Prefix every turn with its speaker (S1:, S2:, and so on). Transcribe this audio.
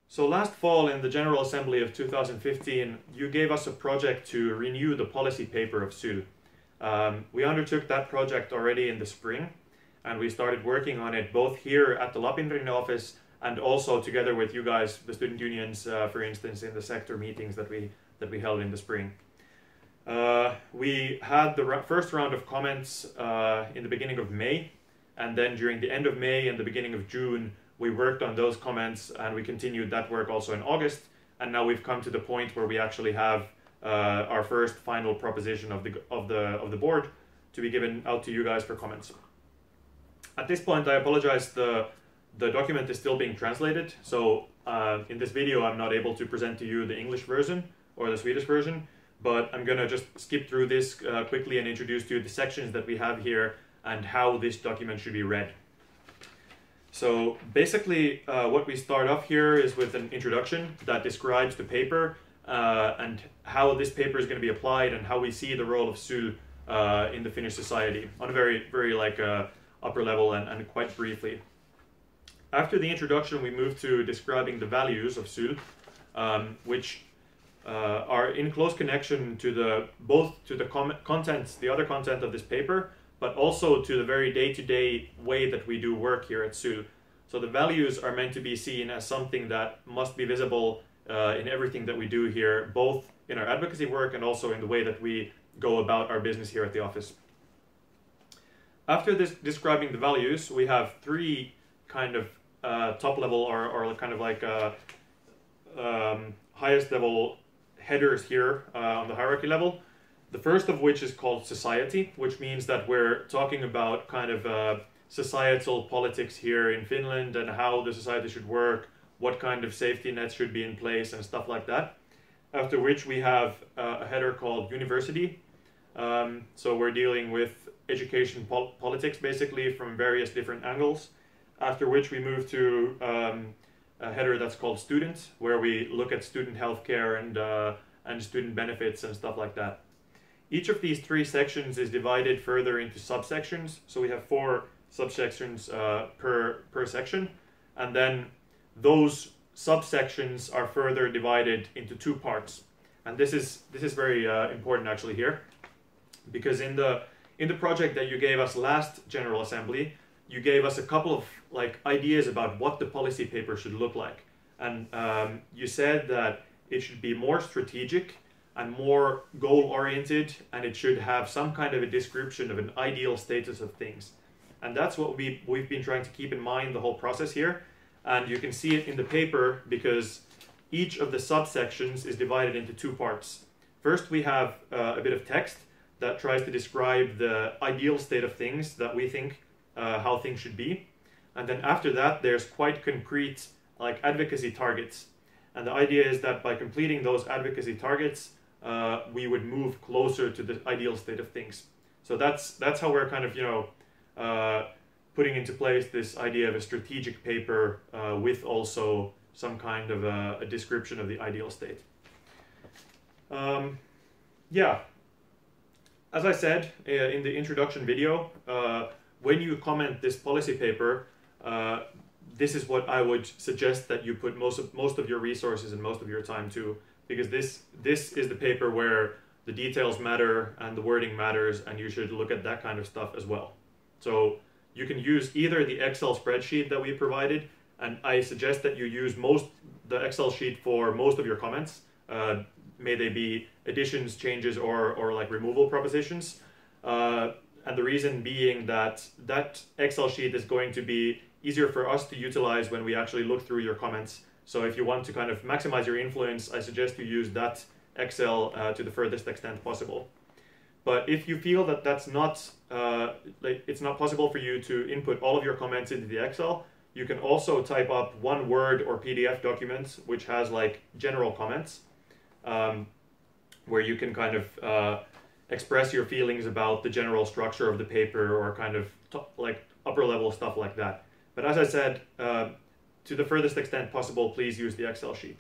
S1: So last fall in the General Assembly of 2015, you gave us a project to renew the policy paper of SYL. We undertook that project already in the spring, and we started working on it both here at the Lapinrinne office and also together with you guys, the student unions, for instance, in the sector meetings that we held in the spring. We had the first round of comments in the beginning of May, and then during the end of May and the beginning of June, we worked on those comments, and we continued that work also in August, and now we've come to the point where we actually have our first final proposition of the board to be given out to you guys for comments. At this point, I apologize, the document is still being translated, so in this video I'm not able to present to you the English version or the Swedish version, but I'm gonna just skip through this quickly and introduce to you the sections that we have here and how this document should be read. So basically what we start off here is with an introduction that describes the paper and how this paper is going to be applied and how we see the role of SYL in the Finnish society on a very like upper level and quite briefly. After the introduction, we move to describing the values of SYL, which are in close connection to both to the contents, the other content of this paper, but also to the very day-to-day way that we do work here at SYL. So the values are meant to be seen as something that must be visible in everything that we do here, both in our advocacy work and also in the way that we go about our business here at the office. After this describing the values, we have three kind of top level or kind of like highest level headers here on the hierarchy level. The first of which is called society, which means that we're talking about kind of societal politics here in Finland and how the society should work, what kind of safety nets should be in place and stuff like that. After which we have a header called university. So we're dealing with education politics basically from various different angles. After which we move to a header that's called student, where we look at student healthcare and student benefits and stuff like that. Each of these three sections is divided further into subsections. So we have 4 subsections per section. And then those subsections are further divided into 2 parts. And this is very important actually here. Because in the project that you gave us last General Assembly, you gave us a couple of like ideas about what the policy paper should look like. And you said that it should be more strategic and more goal-oriented, and it should have some kind of a description of an ideal status of things. And that's what we've been trying to keep in mind the whole process here. And you can see it in the paper because each of the subsections is divided into 2 parts. First, we have a bit of text that tries to describe the ideal state of things that we think how things should be. And then after that, there's quite concrete like advocacy targets. And the idea is that by completing those advocacy targets, we would move closer to the ideal state of things. So that's how we're kind of, you know, putting into place this idea of a strategic paper with also some kind of a description of the ideal state. Yeah, as I said in the introduction video, when you comment this policy paper, this is what I would suggest that you put most of your resources and most of your time to, because this is the paper where the details matter and the wording matters, and you should look at that kind of stuff as well. So you can use either the Excel spreadsheet that we provided, and I suggest that you use the Excel sheet for most of your comments. May they be additions, changes, or like removal propositions. And the reason being that that Excel sheet is going to be easier for us to utilize when we actually look through your comments. So if you want to kind of maximize your influence, I suggest you use that Excel to the furthest extent possible. But if you feel that that's not, it's not possible for you to input all of your comments into the Excel, you can also type up one Word or PDF document which has like general comments, where you can kind of express your feelings about the general structure of the paper or kind of like upper level stuff like that. But as I said, to the furthest extent possible, please use the Excel sheet.